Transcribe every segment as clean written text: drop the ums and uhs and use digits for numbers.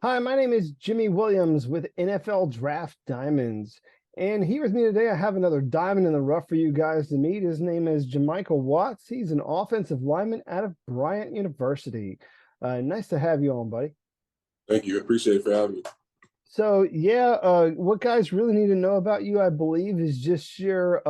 Hi, my name is Jimmy Williams with NFL Draft Diamonds. And here with me today, I have another diamond in the rough for you guys to meet. His name is Jamichael Watts. He's an offensive lineman out of Bryant University. Nice to have you on, buddy. Thank you. Appreciate it for having me. So, what guys really need to know about you, I believe, is just your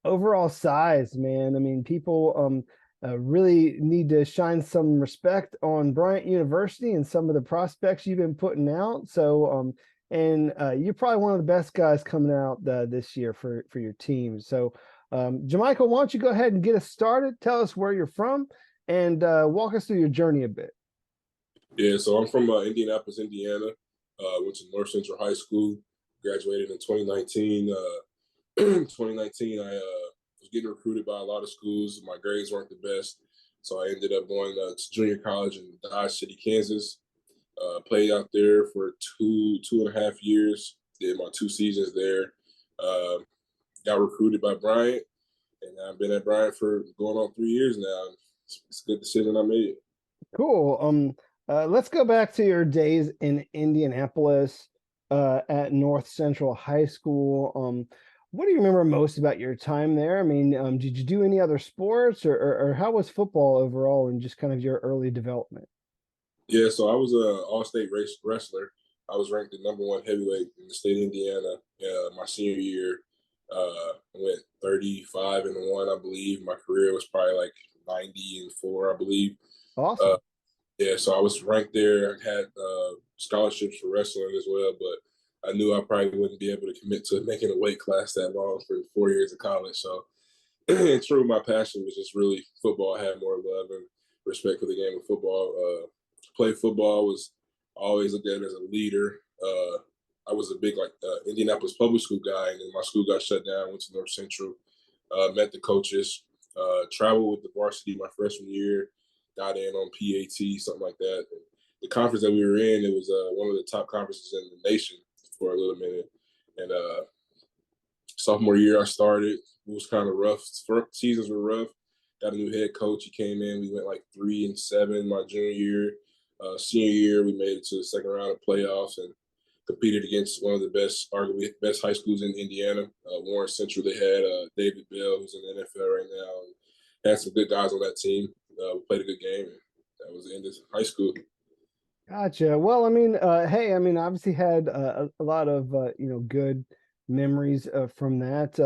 overall size, man. I mean, people really need to shine some respect on Bryant University and some of the prospects you've been putting out. You're probably one of the best guys coming out this year for your team. So, Jamichael, why don't you go ahead and get us started? Tell us where you're from and walk us through your journey a bit. Yeah, so I'm from Indianapolis, Indiana. Went to North Central High School. Graduated in 2019. 2019, I was getting recruited by a lot of schools. My grades weren't the best, so I ended up going to junior college in Dodge City, Kansas. Played out there for two and a half years. Did my 2 seasons there. Got recruited by Bryant, and I've been at Bryant for going on 3 years now. It's a good decision I made. Cool. Let's go back to your days in Indianapolis at North Central High School. What do you remember most about your time there? I mean, did you do any other sports or how was football overall and just kind of your early development? Yeah, so I was an all-state race wrestler. I was ranked the #1 heavyweight in the state of Indiana my senior year. I went 35-1, I believe. My career was probably like 90-4, I believe. Uh, Awesome. Yeah, so I was ranked there. I had scholarships for wrestling as well, but I knew I probably wouldn't be able to commit to making a weight class that long for 4 years of college. So, in true, my passion was just really football. I had more love and respect for the game of football. Play football was always looked at as a leader. I was a big Indianapolis public school guy, and then my school got shut down. Went to North Central, met the coaches, traveled with the varsity my freshman year, got in on PAT, something like that. And the conference that we were in, it was one of the top conferences in the nation for a little minute. And sophomore year, I started. It was kind of rough. First seasons were rough. Got a new head coach. He came in. We went like 3-7 my junior year. Senior year, we made it to the second round of playoffs and competed against one of the best, arguably best high schools in Indiana. Warren Central, they had David Bell, who's in the NFL right now, and had some good guys on that team. We played a good game, and that was the end of high school. Gotcha. Well, I mean, hey, I mean, obviously had a lot of good memories from that.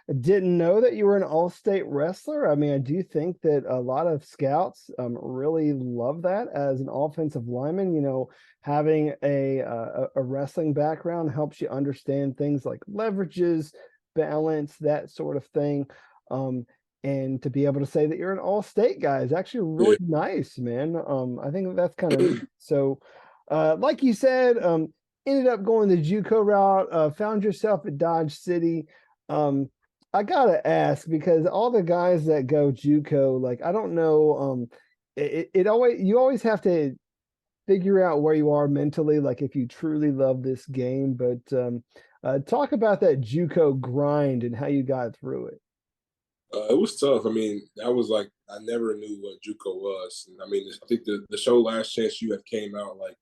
I didn't know that you were an all-state wrestler. I mean, I do think that a lot of scouts really love that as an offensive lineman. You know, having a wrestling background helps you understand things like leverages, balance, that sort of thing. And to be able to say that you're an all-state guy is actually really Yeah. nice, man. I think that's kind of neat. So, like you said, ended up going the JUCO route, found yourself at Dodge City. I gotta ask because all the guys that go JUCO, like I don't know, it always you always have to figure out where you are mentally, like if you truly love this game. But talk about that JUCO grind and how you got through it. It was tough. I mean, that was like I never knew what JUCO was. And I mean, I think the show Last Chance U had came out like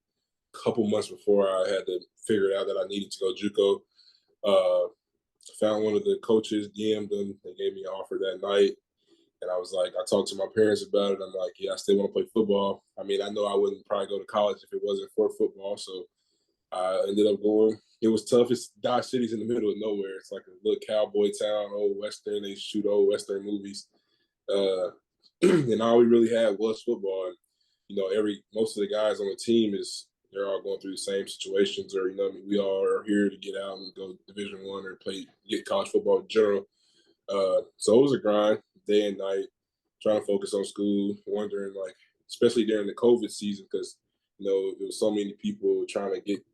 a couple months before I had to figure it out that I needed to go JUCO. Found one of the coaches, DM'd them. They gave me an offer that night. And I was like, I talked to my parents about it. I'm like, yeah, I still want to play football. I mean, I know I wouldn't probably go to college if it wasn't for football. So I ended up going. It was tough. It's Dodge City's in the middle of nowhere. It's like a little cowboy town, old Western. They shoot old Western movies. Uh, and all we really had was football. And, most of the guys on the team they're all going through the same situations, or I mean, we all are here to get out and go Division I or get college football in general. So it was a grind, day and night, trying to focus on school, wondering especially during the COVID season, because there was so many people trying to get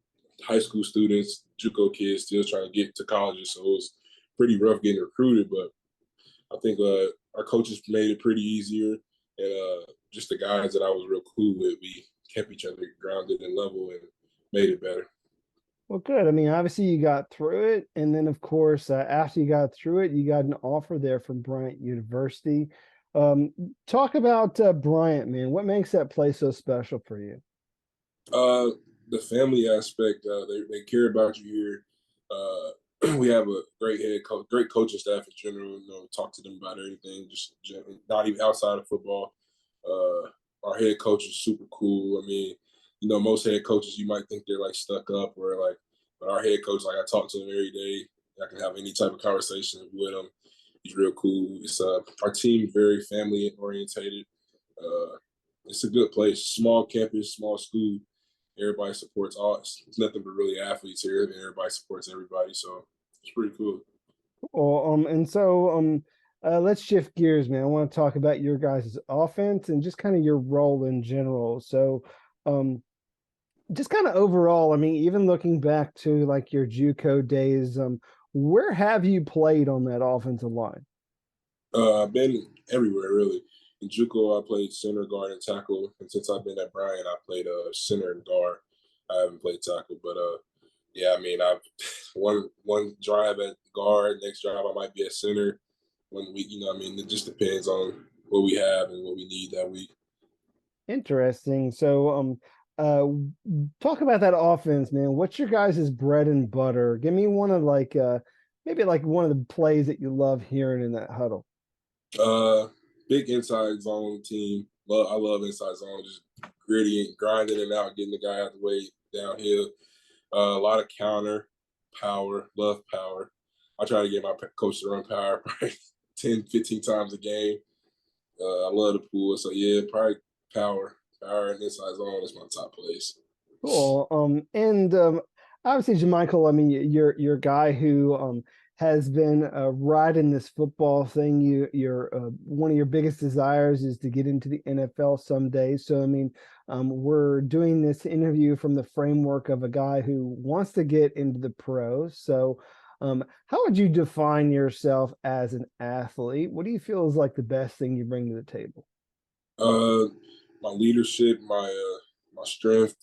high school students, JUCO kids, still trying to get to colleges. So it was pretty rough getting recruited, but I think our coaches made it pretty easier, and just the guys that I was real cool with, we kept each other grounded and level and made it better. Well, good. I mean, obviously you got through it, and then of course, after you got through it, you got an offer there from Bryant University. Um, Talk about Bryant, man. What makes that place so special for you? Uh, The family aspect, they care about you here. We have a great head coach, great coaching staff in general. Talk to them about everything, just not even outside of football. Our head coach is super cool. I mean, most head coaches you might think they're like stuck up or like, but our head coach, like I talk to him every day. I can have any type of conversation with him. He's real cool. It's our team very family orientated. Uh, it's a good place. Small campus, small school. Everybody supports all. It's nothing but really athletes here, and everybody supports everybody. So it's pretty cool. Well, and so let's shift gears, man. I want to talk about your guys' offense and just kind of your role in general. So, um, just kind of overall, I mean, even looking back to like your JUCO days, where have you played on that offensive line? I've been everywhere really. In JUCO, I played center, guard, and tackle. And since I've been at Bryant, I played center and guard. I haven't played tackle, but yeah, I mean, I've one drive at guard, next drive I might be at center. One week, I mean, it just depends on what we have and what we need that week. Interesting. So, uh, talk about that offense, man. What's your guys' bread and butter? Give me one of like, maybe like one of the plays that you love hearing in that huddle. Uh, Big inside zone team. I love inside zone, just gritty and grinding it out, getting the guy out the way downhill. A lot of counter power, love power. I try to get my coach to run power probably 10, 15 times a game. I love the pool. So, yeah, probably power and inside zone is my top place. Cool. And obviously, Jamichael, I mean, you're a guy who has been riding this football thing. You're one of your biggest desires is to get into the NFL someday. So, I mean, we're doing this interview from the framework of a guy who wants to get into the pros. So, how would you define yourself as an athlete? What do you feel is like the best thing you bring to the table? Uh, my leadership, my strength,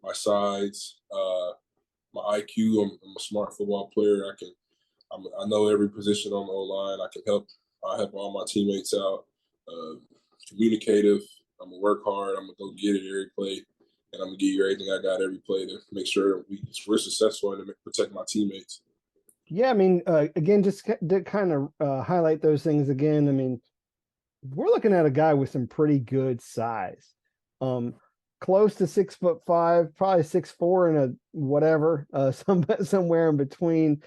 my sides, my IQ. I'm a smart football player. I know every position on the O line. I help all my teammates out. Uh, Communicative. I'm gonna work hard. I'm gonna go get it every play, and I'm gonna give you everything I got every play to make sure we're successful and to protect my teammates. Yeah, I mean, again, just to kind of highlight those things again. I mean, we're looking at a guy with some pretty good size. Um, Close to 6'5", probably 6'4" and a whatever, somewhere in between.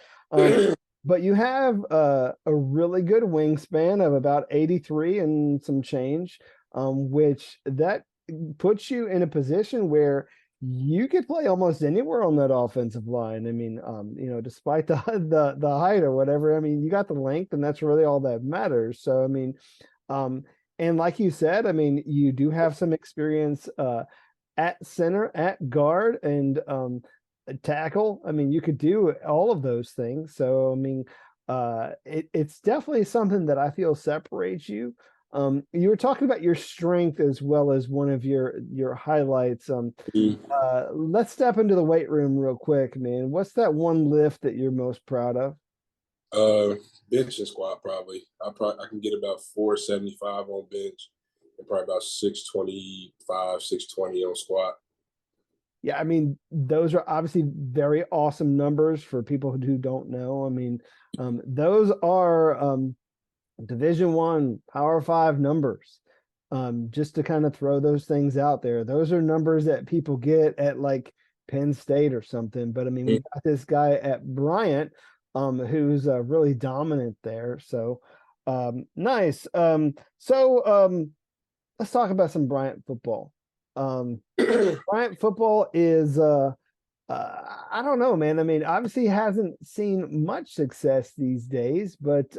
But you have a really good wingspan of about 83 and some change, which that puts you in a position where you could play almost anywhere on that offensive line. I mean, despite the the height or whatever, I mean, you got the length, and that's really all that matters. So, I mean, um, and like you said, I mean, you do have some experience at center, at guard, and tackle. I mean, you could do all of those things. So, I mean, it's definitely something that I feel separates you. You were talking about your strength as well as one of your highlights. Let's step into the weight room real quick, man. What's that one lift that you're most proud of? Uh, Bench and squat probably. I can get about 475 on bench and probably about 625, 620 on squat. Yeah, I mean, those are obviously very awesome numbers for people who don't know. I mean, those are Division I, Power Five numbers. Just to kind of throw those things out there. Those are numbers that people get at like Penn State or something. But I mean, we got this guy at Bryant, who's really dominant there. So nice. Let's talk about some Bryant football. Um, Bryant football is I don't know, man. I mean, obviously hasn't seen much success these days, but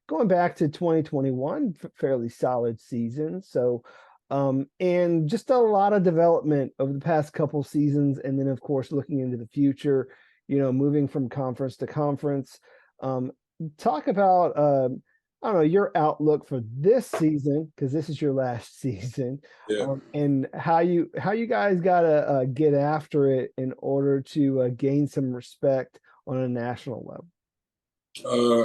going back to 2021, fairly solid season. So and just a lot of development over the past couple seasons, and then of course looking into the future, moving from conference to conference. Um, Talk about I don't know, your outlook for this season, because this is your last season, Yeah. and how you guys gotta get after it in order to gain some respect on a national level.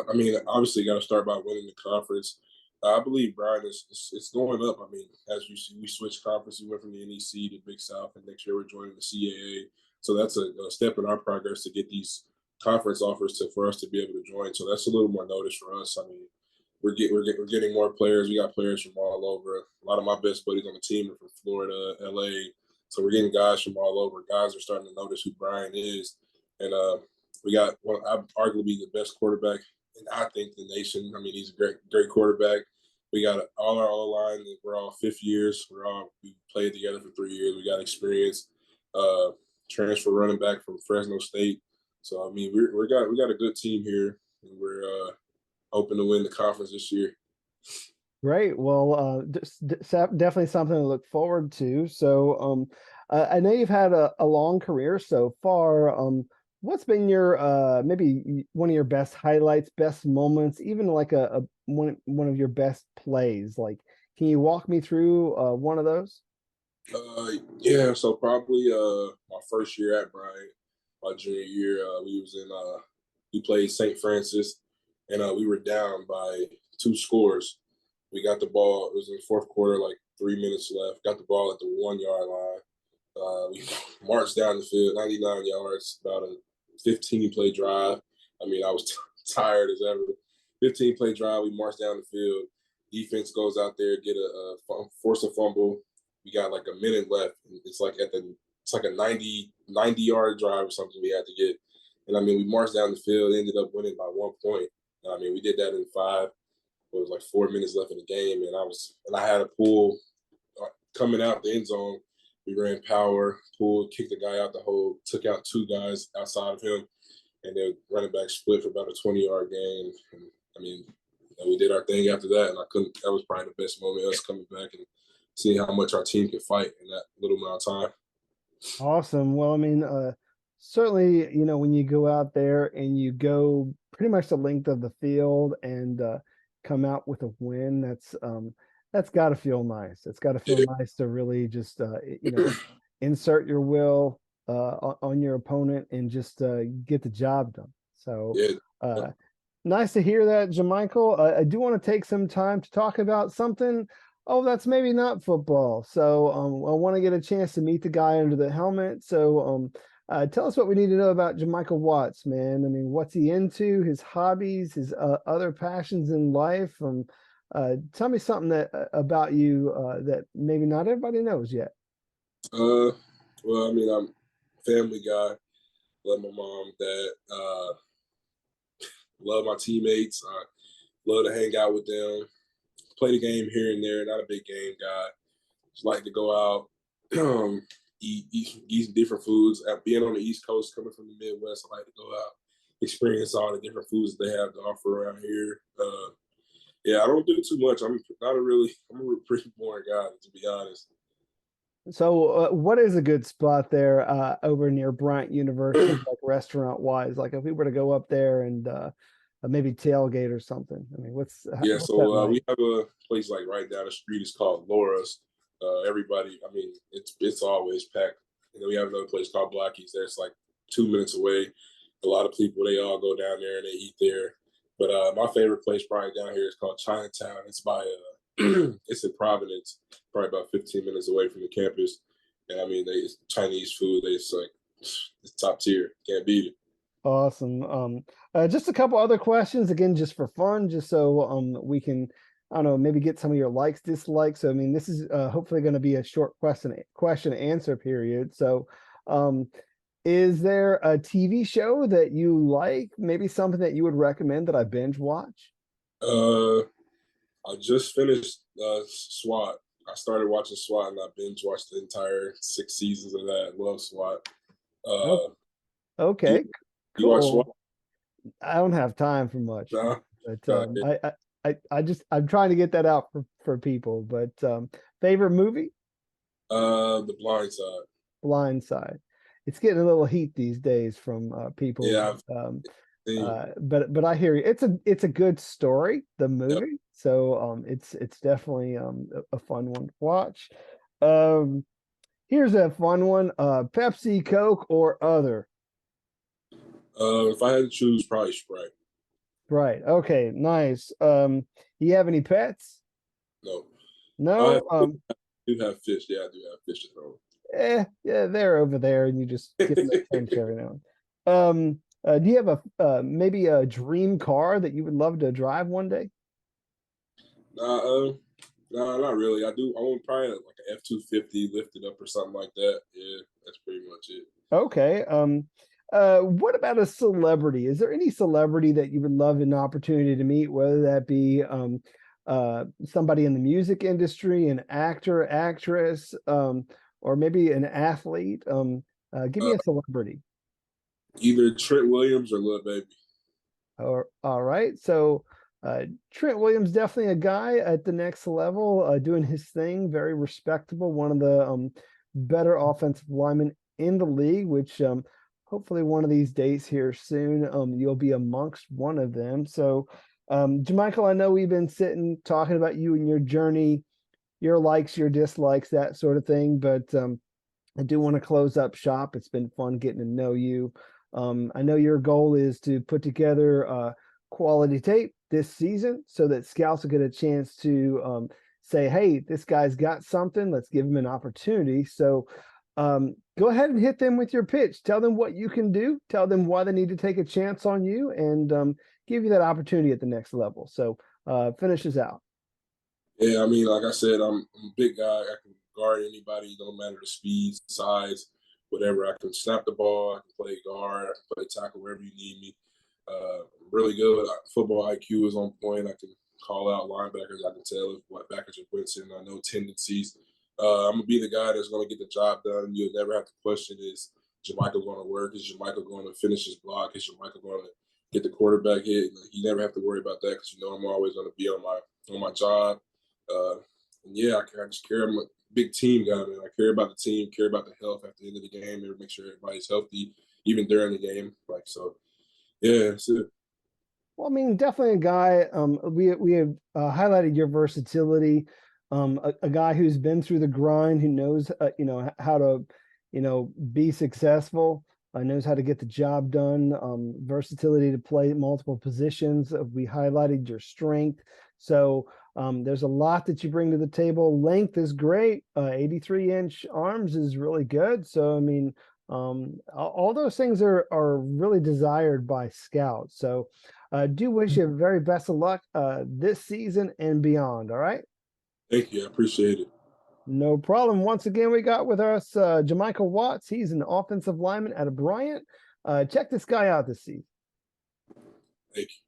I mean, obviously, got to start by winning the conference. I believe Brian it's going up. I mean, as you see, we switched conferences. We went from the NEC to Big South, and next year we're joining the CAA. So that's a step in our progress to get these conference offers for us to be able to join. So that's a little more notice for us. I mean, we're getting more players. We got players from all over. A lot of my best buddies on the team are from Florida, LA. So we're getting guys from all over. Guys are starting to notice who Brian is, and we got arguably the best quarterback, and I think the nation. I mean, he's a great quarterback. We got all our O-line. We're all fifth years. We played together for 3 years. We got experience. Transfer running back from Fresno State. So I mean, we got a good team here, and we're hoping to win the conference this year. Great. Well, definitely something to look forward to. So, I know you've had a long career so far. What's been your maybe one of your best highlights, best moments, even like one of your best plays? Like, can you walk me through one of those? Yeah, so probably my first year at Bryant, my junior year, we played St. Francis, and we were down by 2 scores. We got the ball. It was in the fourth quarter, like 3 minutes left. Got the ball at the 1 yard line. We marched down the field, 99 yards, about a 15-play drive. I mean, I was tired as ever. 15-play drive. We marched down the field. Defense goes out there, force a fumble. We got like a minute left. It's like a 90-yard drive or something we had to get. And I mean, we marched down the field, ended up winning by 1 point. I mean, we did that in 5. It was like 4 minutes left in the game, and I had a pull coming out the end zone. We ran power, pulled, kicked the guy out the hole, took out 2 guys outside of him, and then running back split for about a 20-yard gain. And, I mean, we did our thing after that, and that was probably the best moment, us coming back and seeing how much our team could fight in that little amount of time. Awesome. Well, I mean, certainly, when you go out there and you go pretty much the length of the field and come out with a win, that's got to feel nice. It's got to feel nice to really just insert your will on your opponent and just get the job done. So nice to hear that, Jamichael. I do want to take some time to talk about something. Oh, that's maybe not football. So I want to get a chance to meet the guy under the helmet. So tell us what we need to know about Jamichael Watts, man. I mean, what's he into, his hobbies, his other passions in life? Tell me something about you that maybe not everybody knows yet. Well, I mean, I'm a family guy. Love my mom, dad. Love my teammates. I love to hang out with them. Play the game here and there. Not a big game guy. Just like to go out, eat different foods. Being on the East Coast, coming from the Midwest, I like to go out, experience all the different foods they have to offer around here. Yeah, I don't do too much. I'm a pretty boring guy, to be honest. So what is a good spot there over near Bryant University, like restaurant wise? Like if we were to go up there and maybe tailgate or something. I mean, what's that like? We have a place like right down the street. It's called Laura's. Everybody, I mean, it's always packed. And then we have another place called Blackies. That's like 2 minutes away. A lot of people, they all go down there and they eat there. But my favorite place probably down here is called Chinatown. It's by it's in Providence, probably about 15 minutes away from the campus. And I mean, it's Chinese food. It's like it's top tier. Can't beat it. Awesome. Just a couple other questions, again, just for fun, just so we can, I don't know, maybe get some of your likes, dislikes. So I mean, this is hopefully going to be a short question answer period. So is there a TV show that you like, maybe something that you would recommend that I binge watch? I just finished SWAT. I started watching SWAT and I binge watched the entire 6 seasons of that. I love SWAT. Okay, you watch SWAT? cool. I don't have time for much, No? but I'm trying to get that out for people. But favorite movie? The Blind Side. Blind Side. It's getting a little heat these days from people. Yeah. But I hear you. It's a good story, the movie. Yep. So it's definitely a fun one to watch. Here's a fun one: Pepsi, Coke, or other. If I had to choose, probably Sprite. Right. Okay. Nice. You have any pets? No. No. I do have fish. Yeah, I do have fish at home. Yeah, they're over there, and you just give them a pinch every now and do you have maybe a dream car that you would love to drive one day? Nah, nah, not really. I want probably like an F-250 lifted up or something like that. Yeah, that's pretty much it. Okay. What about a celebrity? Is there any celebrity that you would love an opportunity to meet, whether that be somebody in the music industry, an actor, actress, or maybe an athlete? Give me Uh, a celebrity. Either Trent Williams or Lil Baby. All right. So Trent Williams, definitely a guy at the next level, doing his thing, very respectable, one of the better offensive linemen in the league, which hopefully one of these days here soon, you'll be amongst one of them. So, Jamichael, I know we've been sitting talking about you and your journey, your likes, your dislikes, that sort of thing, but I do want to close up shop. It's been fun getting to know you. I know your goal is to put together quality tape this season so that scouts will get a chance to say, hey, this guy's got something. Let's give him an opportunity. So go ahead and hit them with your pitch. Tell them what you can do. Tell them why they need to take a chance on you and give you that opportunity at the next level. So finish us out. Yeah, I mean, like I said, I'm a big guy. I can guard anybody, no matter the speed, size, whatever. I can snap the ball. I can play guard. I can play tackle wherever you need me. Really good. Football IQ is on point. I can call out linebackers. I can tell if what backers are blitzing. I know tendencies. I'm gonna be the guy that's gonna get the job done. You'll never have to question: is Jamichael going to work? Is Jamichael going to finish his block? Is Jamichael going to get the quarterback hit? You never have to worry about that because you know I'm always going to be on my job. Uh, and yeah, I just care. I'm a big team guy, man. I care about the team, care about the health at the end of the game, and make sure everybody's healthy, even during the game. Like so, yeah, that's it. Well, I mean, definitely a guy. We have highlighted your versatility. A guy who's been through the grind, who knows how to be successful. Knows how to get the job done. Versatility to play multiple positions. We highlighted your strength. So there's a lot that you bring to the table. Length is great. 83-inch arms is really good. So I mean, all those things are really desired by scouts. So do wish you very best of luck this season and beyond. All right. Thank you. I appreciate it. No problem. Once again, we got with us Jamichael Watts. He's an offensive lineman at a Bryant. Check this guy out this season. Thank you.